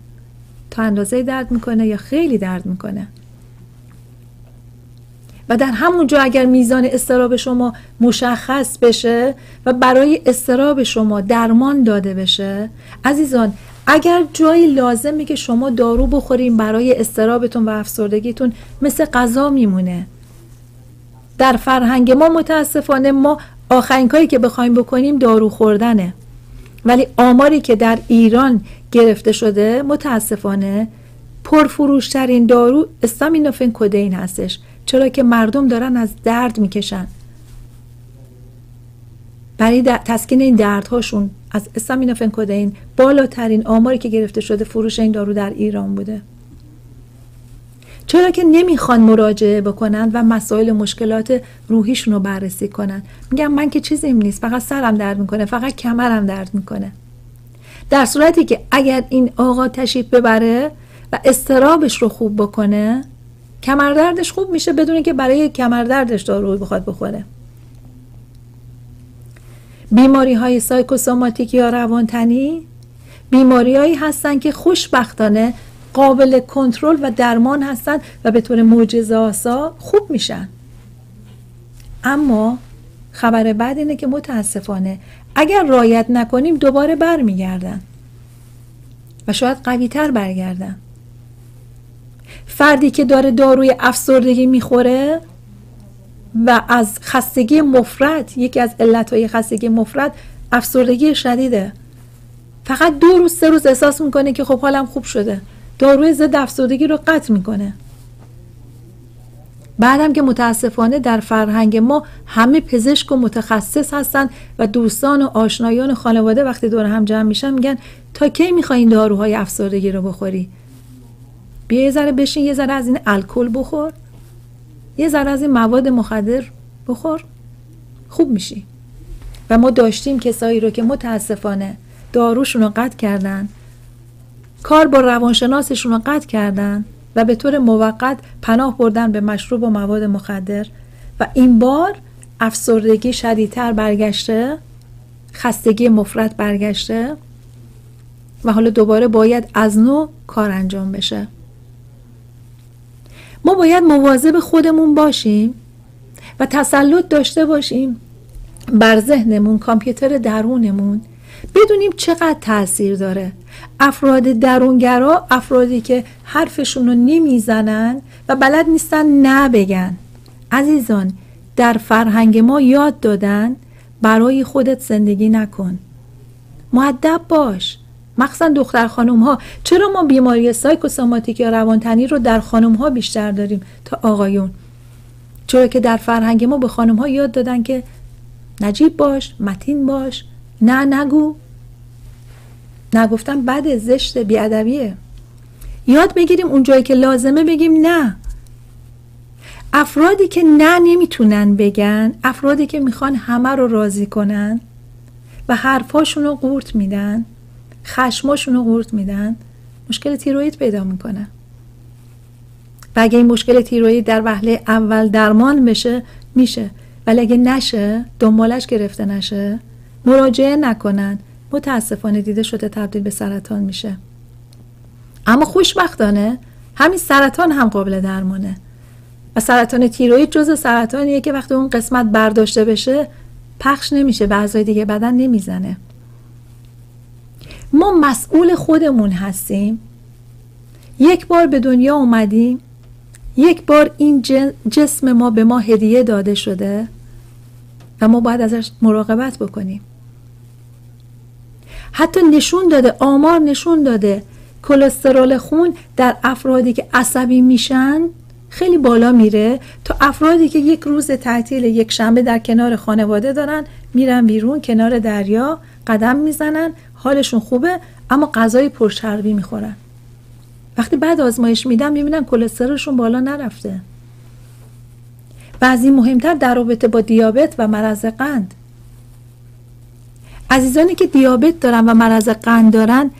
تا اندازه درد میکنه یا خیلی درد میکنه؟ و در همون جا اگر میزان اضطراب شما مشخص بشه و برای اضطراب شما درمان داده بشه، عزیزان اگر جایی لازمه که شما دارو بخوریم برای اضطرابتون و افسردگیتون، مثل غذا میمونه. در فرهنگ ما متاسفانه ما آخرین کاری که بخوایم بکنیم دارو خوردنه. ولی آماری که در ایران گرفته شده متاسفانه پرفروشترین دارو استامینوفن کدئین هستش. چرا که مردم دارن از درد میکشن. برای تسکین این دردهاشون از استامینوفن کدئین بالاترین آماری که گرفته شده فروش این دارو در ایران بوده. چرا که نمیخوان مراجعه بکنن و مسائل مشکلات روحیشون رو بررسی کنن. میگن من که چیزیم نیست، فقط سرم درد میکنه، فقط کمرم درد میکنه. در صورتی که اگر این آقا تشریف ببره و اضطرابش رو خوب بکنه، کمردردش خوب میشه بدون که برای کمردردش دارویی بخواد بخوره. بیماری های سایکوسوماتیک یا روانتنی بیماری هایی هستن که خوشبختانه قابل کنترل و درمان هستن و به طور معجزه‌آسا خوب میشن. اما خبر بد اینه که متاسفانه اگر رعایت نکنیم دوباره برمیگردن و شاید قوی‌تر برگردن. فردی که داره داروی افسردگی میخوره و از خستگی مفرط، یکی از علتهای خستگی مفرط افسردگی شدیده، فقط 2 روز 3 روز احساس میکنه که خب حالم خوب شده، داروی ضد افسردگی رو قطع میکنه. بعدم که متاسفانه در فرهنگ ما همه پزشک و متخصص هستن و دوستان و آشنایان و خانواده وقتی دور هم جمع میشن میگن تا کی میخوای این داروهای افسردگی رو بخوری؟ بیا یه ذره بشین، یه ذره از این الکل بخور، یه ذره از این مواد مخدر بخور، خوب میشی. و ما داشتیم کسایی رو که متاسفانه داروشون رو قطع کردن، کار با روانشناسشون رو قطع کردن و به طور موقت پناه بردن به مشروب و مواد مخدر و این بار افسردگی شدیدتر برگشته، خستگی مفرط برگشته و حالا دوباره باید از نو کار انجام بشه. ما باید مواظب خودمون باشیم و تسلط داشته باشیم بر ذهنمون، کامپیوتر درونمون، بدونیم چقدر تأثیر داره. افراد درونگرا افرادی که حرفشون رو نمیزنن و بلد نیستن نه بگن. عزیزان در فرهنگ ما یاد دادن برای خودت زندگی نکن، مؤدب باش. مخصوصا دختر خانم ها. چرا ما بیماری سایکوسوماتیک یا روانتنی رو در خانم ها بیشتر داریم تا آقایون؟ چرا که در فرهنگ ما به خانم ها یاد دادن که نجیب باش، متین باش، نه نگو، نگفتن بده، زشت، بیادبیه. یاد بگیریم اون جایی که لازمه بگیم نه. افرادی که نه نمیتونن بگن، افرادی که میخوان همه رو راضی کنن و حرفاشون رو قورت میدن، خشماشون رو قورت میدن، مشکل تیروئید پیدا میکنه. و اگه این مشکل تیروئید در وهله اول درمان بشه میشه، ولی اگه نشه، دنبالش گرفته نشه، مراجعه نکنن، متاسفانه دیده شده تبدیل به سرطان میشه. اما خوشبختانه همین سرطان هم قابل درمانه و سرطان تیروئید جزو سرطانیه که وقتی اون قسمت برداشته بشه پخش نمیشه، به اعضای دیگه بدن نمیزنه. ما مسئول خودمون هستیم. یک بار به دنیا اومدیم، یک بار این جسم ما به ما هدیه داده شده و ما باید ازش مراقبت بکنیم. حتی نشون داده، آمار نشون داده کلسترول خون در افرادی که عصبی میشن خیلی بالا میره تا افرادی که یک روز تعطیل یک شنبه در کنار خانواده دارن میرن بیرون کنار دریا قدم میزنن، حالشون خوبه اما غذای پرچربی میخورن. وقتی بعد آزمایش میدن میبینن کلسترولشون بالا نرفته. و از این مهمتر در رابطه با دیابت و مرض قند، عزیزانی که دیابت دارن و مرض قند دارن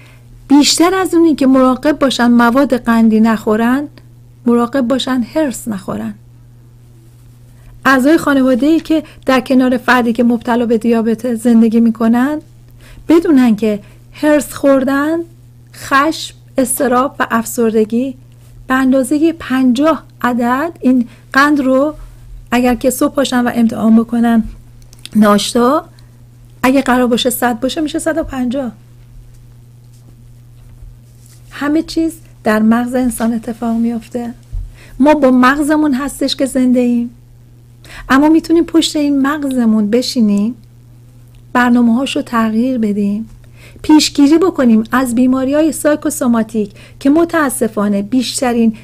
بیشتر از اونی که مراقب باشن مواد قندی نخورن، مراقب باشن هرس نخورن. اعضای خانواده‌ای که در کنار فردی که مبتلا به دیابت زندگی میکنن بدونن که هرس خوردن، خشم، اضطراب و افسردگی به اندازه 50 عدد این قند رو اگر که صبح پاشن و امتحان بکنن ناشتا، اگه قرار باشه 100 باشه میشه 150. همه چیز در مغز انسان اتفاق میفته. ما با مغزمون هستش که زنده ایم، اما میتونیم پشت این مغزمون بشینیم، برنامه هاشو تغییر بدیم، پیشگیری بکنیم از بیماری های سایکوسوماتیک که متاسفانه بیشترین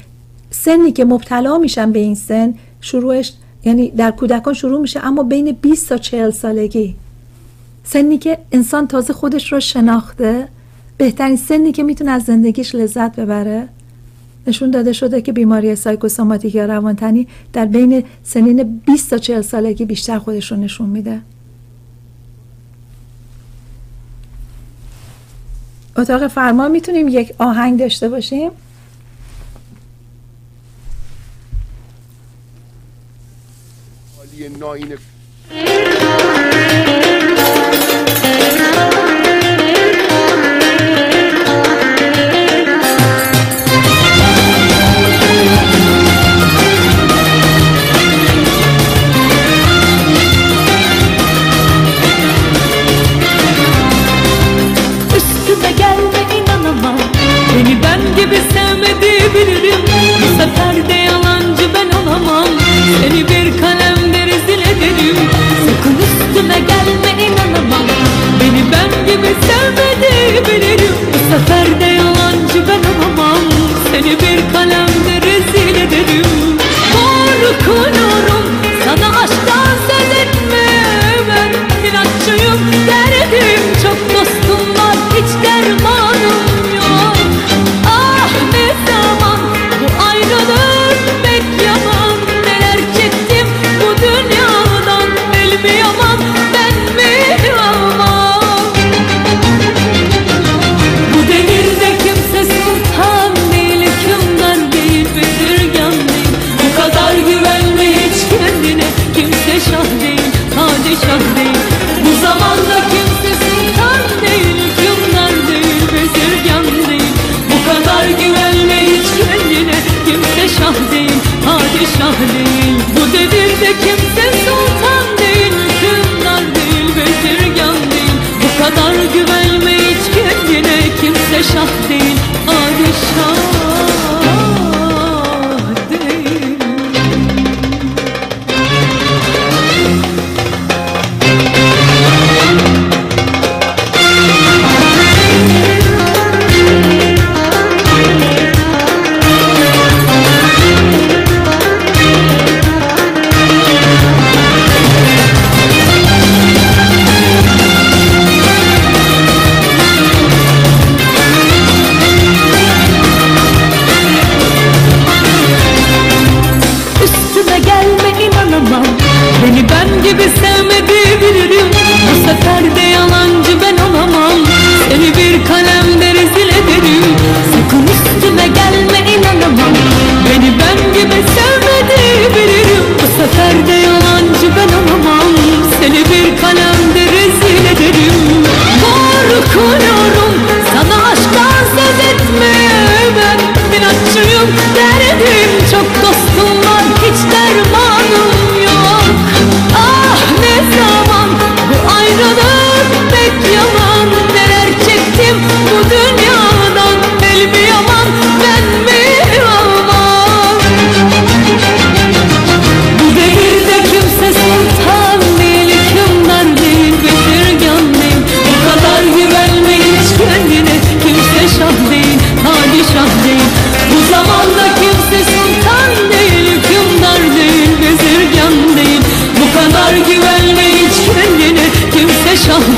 سنی که مبتلا میشن به این سن شروعش یعنی در کودکان شروع میشه، اما بین 20 تا 40 سالگی، سنی که انسان تازه خودش رو شناخته، بهترین سنی که میتونه از زندگیش لذت ببره. نشون داده شده که بیماری سایکوسوماتیک یا روانتنی در بین سنین 20 تا 40 سالگی بیشتر خودش رو نشون میده. اتاق فرمان میتونیم یک آهنگ داشته باشیم؟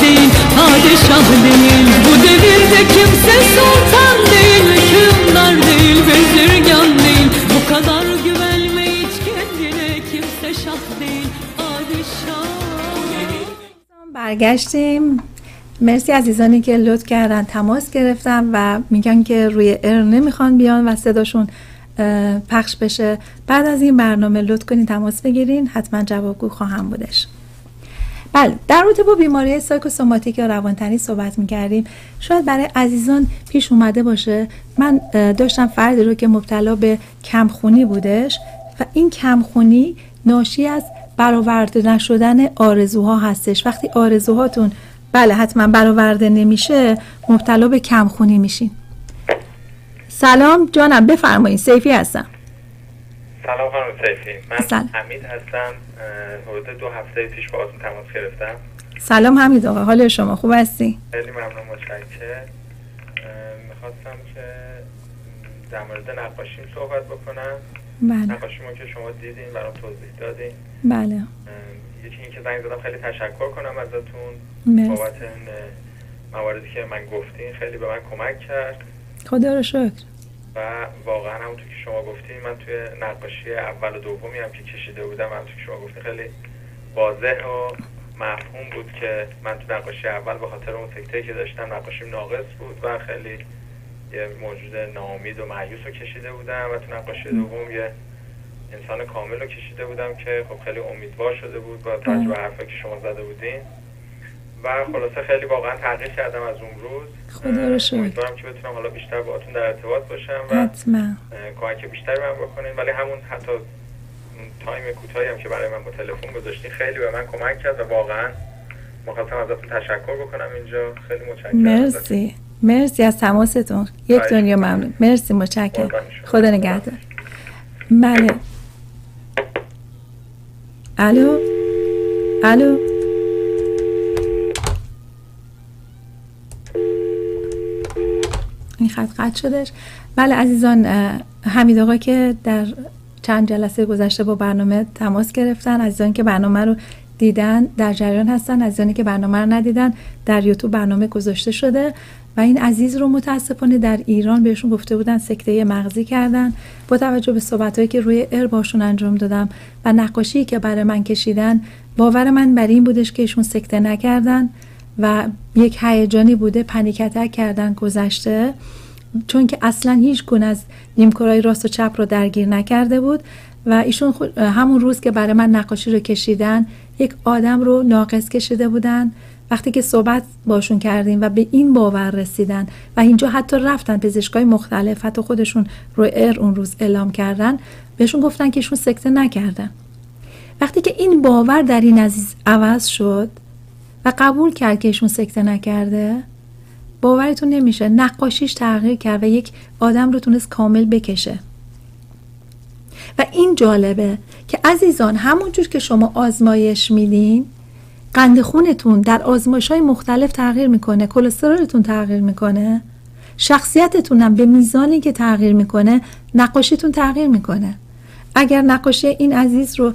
değil, padişah değil. Bu devirde kimse sultan değil, hükümdar değil, bezirgan değil. Bu kadar güvenme hiç kendine, kimse şah değil, padişah. برگشتیم. مرسی عزیزانی که لطف کردن تماس گرفتن و میگن که روی ایر نمیخوان بیان و صداشون پخش بشه. بعد از این برنامه لطف کنین تماس بگیرین، حتما جوابگو خواهم بودش. بله، در رابطه با بیماری سایکوسوماتیک یا روانتنی صحبت میکردیم. شاید برای عزیزان پیش اومده باشه، من داشتم فردی رو که مبتلا به کمخونی بودش و این کمخونی ناشی از برآورده نشدن آرزوها هستش. وقتی آرزوهاتون بله حتما برآورده نمیشه مبتلا به کمخونی میشین. سلام جانم، بفرمایید. سیفی هستم. سلام خانم سیفی، من حمید هستم. حدود 2 هفته پیش باهاتون تماس گرفتم. سلام حمید آقا، حال شما خوب هستی؟ خیلی ممنون، متشکرم. میخواستم که در مورد نقاشیم صحبت بکنم. بله. نقاشیمو که شما دیدین برام توضیح دادین. بله. یکی این که زنگ زدم خیلی تشکر کنم ازتون بابت این مواردی که من گفتین، خیلی به من کمک کرد. خدا رو شکر. و واقعا همونطور که شما گفتین، من توی نقاشی اول و دومی هم که کشیده بودم، همونطور که شما گفتین خیلی واضح و مفهوم بود که من تو نقاشی اول به خاطر اون سکته‌ای که داشتم نقاشیم ناقص بود و خیلی یه موجود ناامید و مایوس رو کشیده بودم و تو نقاشی دوم یه انسان کامل رو کشیده بودم که خب خیلی امیدوار شده بود با توجه به حرفایی که شما زده بودین و خلاصه خیلی واقعا تغییر کردم از اون روز. خدا رو شکر. امیدوارم که بتونم حالا بیشتر باهاتون در ارتباط باشم و حتما کمک بیشتری من بکنین، ولی همون حتی تایم کوتاهی هم که برای من با تلفن گذاشتین خیلی به من کمک کرد و واقعا مخواستم ازتون تشکر بکنم اینجا. خیلی متشکرم. مرسی. مرسی از تماستون. یک دنیا ممنون. مرسی، متشکرم. خدا نگهدار. بله. الو. الو. این خط قطع شدش. بله عزیزان، حمید آقا که در چند جلسه گذشته با برنامه تماس گرفتن. عزیزانی که برنامه رو دیدن در جریان هستن، عزیزانی که برنامه رو ندیدن در یوتیوب برنامه گذاشته شده و این عزیز رو متاسفانه در ایران بهشون گفته بودن سکته مغزی کردن. با توجه به صحبتایی که روی ایر باشون انجام دادم و نقاشی که برای من کشیدن، باور من بر این بودش که ایشون سکته نکردن و یک هیجانی بوده، پنیک اتک کردن گذشته، چون که اصلا هیچ گونه از نیمکره‌های راست و چپ رو درگیر نکرده بود و ایشون همون روز که برای من نقاشی رو کشیدن یک آدم رو ناقص کشیده بودن. وقتی که صحبت باشون کردیم و به این باور رسیدن و اینجا حتی رفتن پزشکای مختلف، حتی خودشون رو ایر اون روز اعلام کردن، بهشون گفتن که ایشون سکته نکردن. وقتی که این باور در این عزیز عوض شد و قبول کرد که ایشون سکته نکرده، باورتون نمیشه نقاشیش تغییر کرد و یک آدم رو تونست کامل بکشه. و این جالبه که عزیزان همونجور که شما آزمایش میدین، قند خونتون در آزمایش‌های مختلف تغییر میکنه، کلسترولتون تغییر میکنه، شخصیتتون هم به میزانی که تغییر میکنه نقاشیتون تغییر میکنه. اگر نقاشی این عزیز رو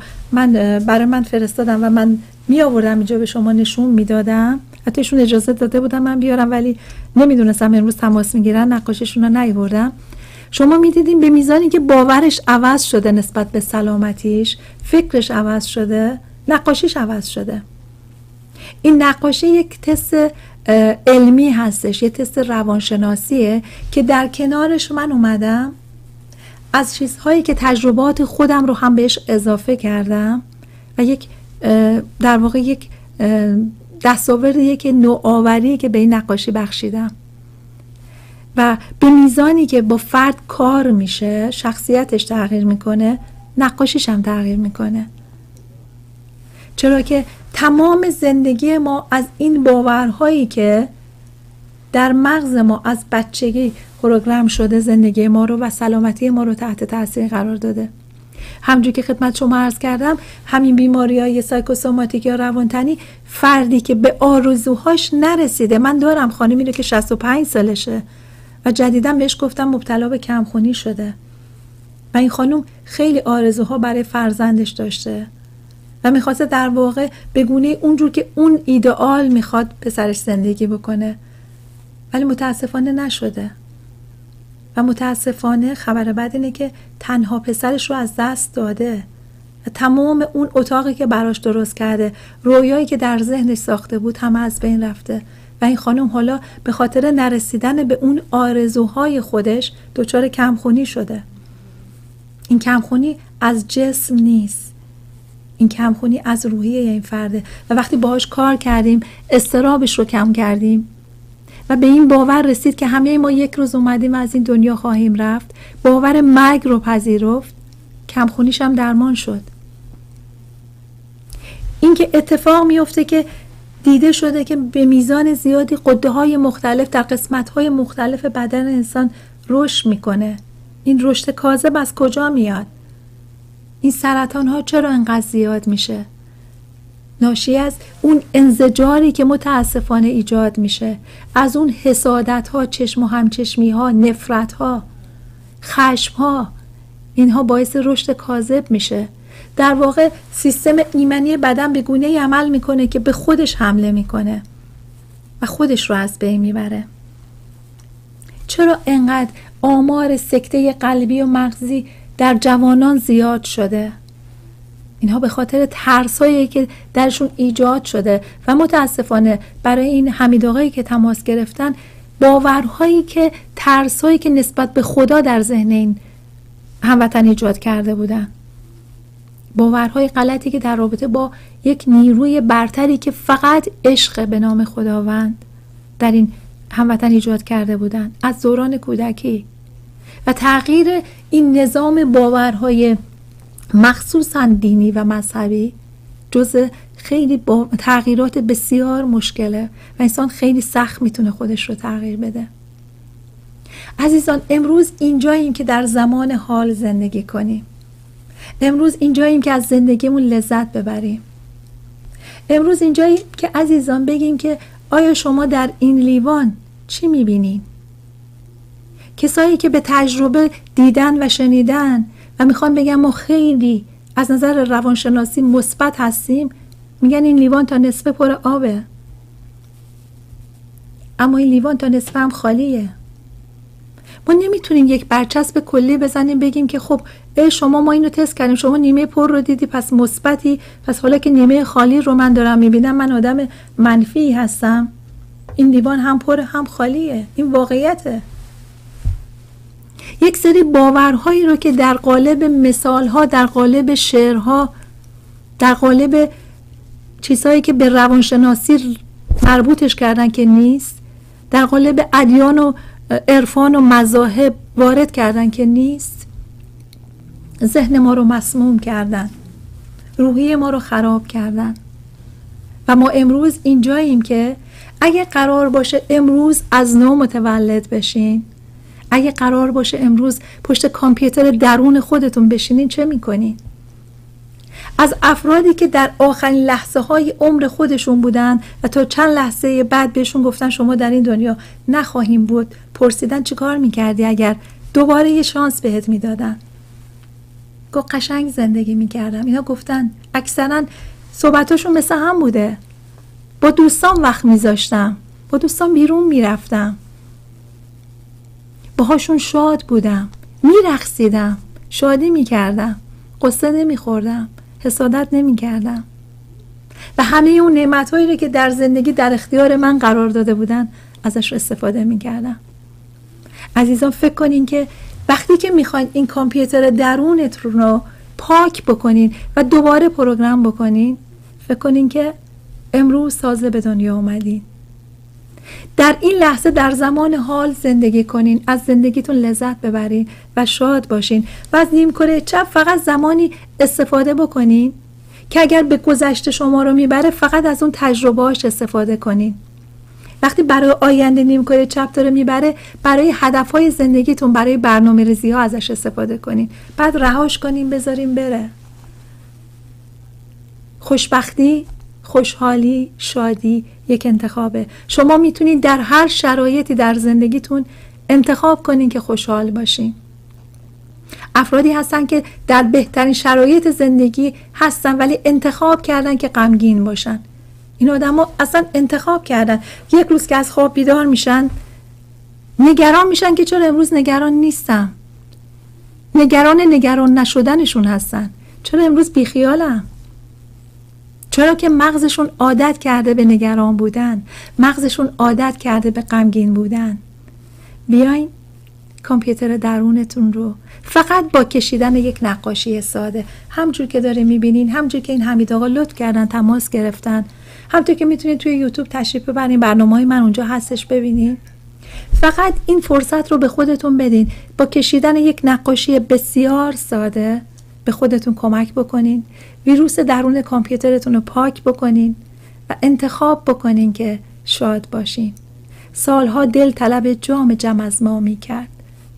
برای من فرستادم و من می آوردم اینجا به شما نشون میدادم، حتی ایشون اجازه داده بودم من بیارم ولی نمیدونستم امروز تماس میگیرن، نقاشیشون رو نیاوردم، شما میدیدین به میزانی که باورش عوض شده نسبت به سلامتیش، فکرش عوض شده، نقاشیش عوض شده. این نقاشی یک تست علمی هستش، یک تست روانشناسیه که در کنارش من اومدم از چیزهایی که تجربات خودم رو هم بهش اضافه کردم و یک در واقع یک دستاورد، یک نوآوری که به این نقاشی بخشیدم و به میزانی که با فرد کار میشه شخصیتش تغییر میکنه، نقاشیش هم تغییر میکنه. چرا که تمام زندگی ما از این باورهایی که در مغز ما از بچگی پروگرام شده زندگی ما رو و سلامتی ما رو تحت تاثیر قرار داده. همونجوری که خدمت شما عرض کردم، همین بیماری‌های سایکوسوماتیک یا روانتنی، فردی که به آرزوهاش نرسیده، من دارم خانمی رو که 65 سالشه و جدیداً بهش گفتم مبتلا به کمخونی شده و این خانم خیلی آرزوها برای فرزندش داشته و میخواسته در واقع به گونه اونجور که اون ایدئال میخواد پسرش زندگی بکنه، ولی متاسفانه نشده. و متاسفانه خبر بد اینه که تنها پسرش رو از دست داده و تمام اون اتاقی که براش درست کرده، رویایی که در ذهنش ساخته بود، همه از بین رفته و این خانم حالا به خاطر نرسیدن به اون آرزوهای خودش دچار کمخونی شده. این کمخونی از جسم نیست، این کمخونی از روحیه این فرده و وقتی باهاش کار کردیم، اضطرابش رو کم کردیم و به این باور رسید که همه ما یک روز اومدیم و از این دنیا خواهیم رفت، باور مرگ رو پذیرفت، کمخونیش هم درمان شد. این که اتفاق میفته که دیده شده که به میزان زیادی غده های مختلف در قسمت های مختلف بدن انسان رشد میکنه. این رشد کاذب از کجا میاد؟ این سرطان ها چرا انقدر زیاد میشه؟ ناشی از اون انزجاری که متاسفانه ایجاد میشه، از اون حسادت ها، چشم و همچشمی ها، نفرت ها، خشم ها. اینها باعث رشد کاذب میشه. در واقع سیستم ایمنی بدن به گونه‌ای عمل میکنه که به خودش حمله میکنه و خودش رو از بین میبره. چرا انقدر آمار سکته قلبی و مغزی در جوانان زیاد شده؟ اینها به خاطر ترسایی که درشون ایجاد شده و متاسفانه برای این حمید آقایی که تماس گرفتن، باورهایی که ترسایی که نسبت به خدا در ذهن این هموطن ایجاد کرده بودن، باورهای غلطی که در رابطه با یک نیروی برتری که فقط عشق به نام خداوند در این هموطن ایجاد کرده بودن از دوران کودکی. و تغییر این نظام باورهای مخصوصاً دینی و مذهبی جز خیلی تغییرات بسیار مشکله و انسان خیلی سخت میتونه خودش رو تغییر بده. عزیزان، امروز اینجاییم که در زمان حال زندگی کنیم. امروز اینجاییم که از زندگیمون لذت ببریم. امروز اینجاییم که عزیزان بگیم که آیا شما در این لیوان چی میبینین؟ کسایی که به تجربه دیدن و شنیدن و میخوان بگن ما خیلی از نظر روانشناسی مثبت هستیم، میگن این لیوان تا نصفه پر آبه، اما این لیوان تا نصفه هم خالیه. ما نمیتونیم یک برچسب کلی بزنیم بگیم که خب شما ما اینو تست کردیم، شما نیمه پر رو دیدی پس مثبتی، پس حالا که نیمه خالی رو من دارم میبینم من آدم منفی هستم. این لیوان هم پر هم خالیه، این واقعیته. یک سری باورهایی رو که در قالب مثالها، در قالب شعرها، در قالب چیزهایی که به روانشناسی مربوطش کردن که نیست، در قالب ادیان و عرفان و مذاهب وارد کردن که نیست، ذهن ما رو مسموم کردن، روحیه ما رو خراب کردن. و ما امروز اینجاییم که اگه قرار باشه امروز از نو متولد بشین، اگه قرار باشه امروز پشت کامپیوتر درون خودتون بشینین، چه میکنین؟ از افرادی که در آخرین لحظه های عمر خودشون بودن و تا چند لحظه بعد بهشون گفتن شما در این دنیا نخواهیم بود، پرسیدن چی کار میکردی اگر دوباره یه شانس بهت میدادن؟ گفت قشنگ زندگی میکردم. اینا گفتن اکثرا صحبتاشون مثل هم بوده، با دوستان وقت میذاشتم، با دوستان بیرون میرفتم، باهاشون شاد بودم، میرقصیدم، شادی میکردم، قصه نمیخوردم، حسادت نمیکردم و همه اون نعمتهایی رو که در زندگی در اختیار من قرار داده بودن ازش استفاده میکردم. عزیزان، فکر کنین که وقتی که میخواین این کامپیوتر درونتون رو پاک بکنین و دوباره پروگرام بکنین، فکر کنین که امروز تازه به دنیا اومدین. در این لحظه در زمان حال زندگی کنین، از زندگیتون لذت ببرین و شاد باشین و از نیمکره چپ فقط زمانی استفاده بکنین که اگر به گذشته شما رو میبره فقط از اون تجربهاش استفاده کنین. وقتی برای آینده نیمکره چپ داره میبره، برای هدفهای زندگیتون، برای برنامه ریزی ها ازش استفاده کنین، بعد رهاش کنین، بذارین بره. خوشبختی، خوشحالی، شادی یک انتخابه. شما میتونید در هر شرایطی در زندگیتون انتخاب کنین که خوشحال باشین. افرادی هستن که در بهترین شرایط زندگی هستن ولی انتخاب کردن که غمگین باشن. این آدما اصلا انتخاب کردن یک روز که از خواب بیدار میشن نگران میشن که چرا امروز نگران نیستم، نگران نشدنشون هستن. چرا امروز بیخیالم؟ چرا که مغزشون عادت کرده به نگران بودن، مغزشون عادت کرده به غمگین بودن. بیاین کامپیوتر درونتون رو فقط با کشیدن یک نقاشی ساده، همجور که داره میبینین، همجور که این حمید آقا لطف کردن تماس گرفتن، همونطور که میتونید توی یوتیوب تشریف ببرین، برنامه‌های من اونجا هستش ببینین. فقط این فرصت رو به خودتون بدین، با کشیدن یک نقاشی بسیار ساده به خودتون کمک بکنین، ویروس درون کامپیوترتون رو پاک بکنین و انتخاب بکنین که شاد باشین. سالها دل طلب جام جم از ما میکرد،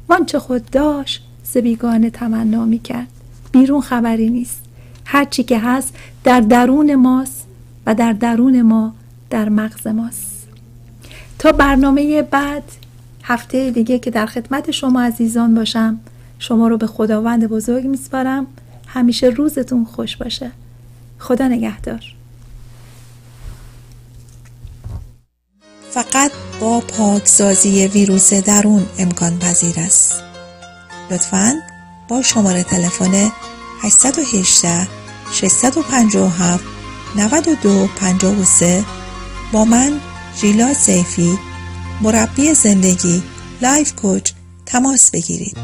وانچه خود داشت ز بیگانه تمنا میکرد. بیرون خبری نیست، هرچی که هست در درون ماست و در درون ما در مغز ماست. تا برنامه بعد هفته دیگه که در خدمت شما عزیزان باشم، شما رو به خداوند بزرگ میسپارم. همیشه روزتون خوش باشه. خدا نگهدار. فقط با پاکسازی ویروس درون امکان پذیر است. لطفاً با شماره تلفن 818 657 9253 با من ژیلا سیفی، مربی زندگی لایف کوچ تماس بگیرید.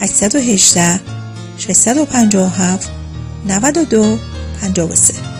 818 657 9253